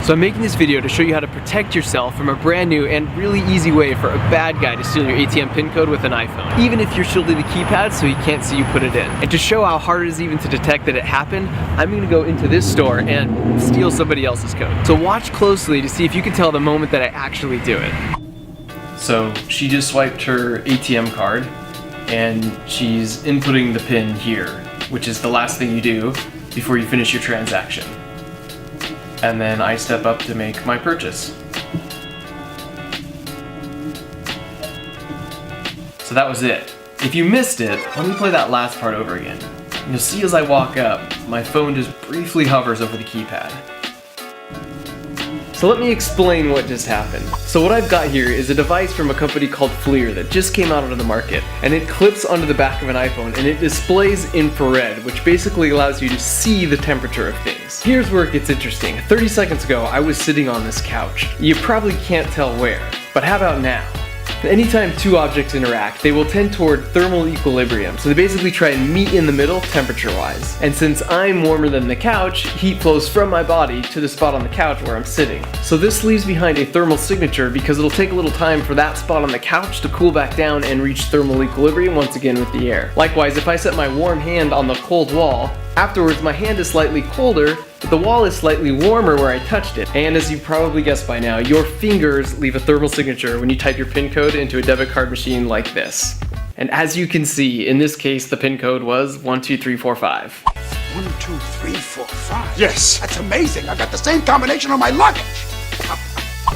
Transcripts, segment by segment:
So I'm making this video to show you how to protect yourself from a brand new and really easy way for a bad guy to steal your ATM PIN code with an iPhone, even if you're shielding the keypad so he can't see you put it in. And to show how hard it is even to detect that it happened, I'm gonna go into this store and steal somebody else's code. So watch closely to see if you can tell the moment that I actually do it. So she just swiped her ATM card and she's inputting the PIN here, which is the last thing you do before you finish your transaction. And then I step up to make my purchase. So that was it. If you missed it, let me play that last part over again. You'll see as I walk up, my phone just briefly hovers over the keypad. So let me explain what just happened. So what I've got here is a device from a company called Facil that just came out onto the market, and it clips onto the back of an iPhone and it displays infrared, which basically allows you to see the temperature of things. Here's where it gets interesting. 30 seconds ago, I was sitting on this couch. You probably can't tell where, but how about now? Anytime two objects interact, they will tend toward thermal equilibrium, so they basically try and meet in the middle temperature-wise. And since I'm warmer than the couch, heat flows from my body to the spot on the couch where I'm sitting. So this leaves behind a thermal signature because it'll take a little time for that spot on the couch to cool back down and reach thermal equilibrium once again with the air. Likewise, if I set my warm hand on the cold wall, afterwards my hand is slightly colder, but the wall is slightly warmer where I touched it. And as you probably guessed by now, your fingers leave a thermal signature when you type your PIN code into a debit card machine like this. And as you can see, in this case, the PIN code was 12345. 12345? Yes! That's amazing! I got the same combination on my luggage!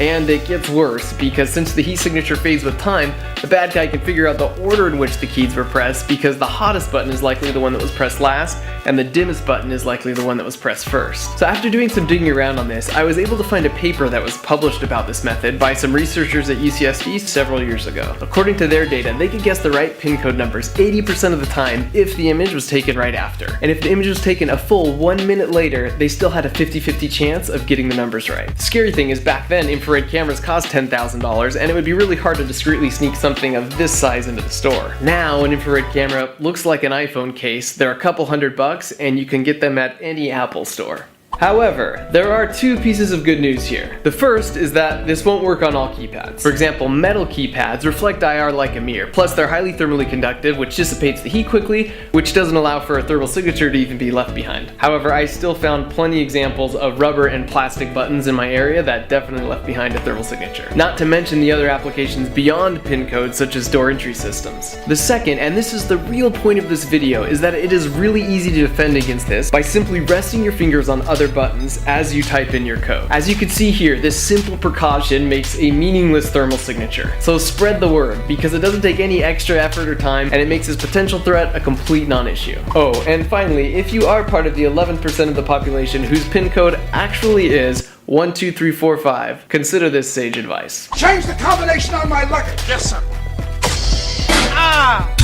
And it gets worse, because since the heat signature fades with time, the bad guy can figure out the order in which the keys were pressed, because the hottest button is likely the one that was pressed last, and the dimmest button is likely the one that was pressed first. So after doing some digging around on this, I was able to find a paper that was published about this method by some researchers at UCSD several years ago. According to their data, they could guess the right PIN code numbers 80% of the time if the image was taken right after. And if the image was taken a full 1 minute later, they still had a 50-50 chance of getting the numbers right. The scary thing is back then, infrared cameras cost $10,000, and it would be really hard to discreetly sneak something of this size into the store. Now, an infrared camera looks like an iPhone case. They're a couple $100, and you can get them at any Apple store. However, there are two pieces of good news here. The first is that this won't work on all keypads. For example, metal keypads reflect IR like a mirror, plus they're highly thermally conductive, which dissipates the heat quickly, which doesn't allow for a thermal signature to even be left behind. However, I still found plenty examples of rubber and plastic buttons in my area that definitely left behind a thermal signature. Not to mention the other applications beyond PIN codes, such as door entry systems. The second, and this is the real point of this video, is that it is really easy to defend against this by simply resting your fingers on other buttons as you type in your code. As you can see here, this simple precaution makes a meaningless thermal signature. So spread the word, because it doesn't take any extra effort or time, and it makes this potential threat a complete non-issue. Oh, and finally, if you are part of the 11% of the population whose PIN code actually is 12345, consider this sage advice. Change the combination on my luggage! Yes, sir. Ah!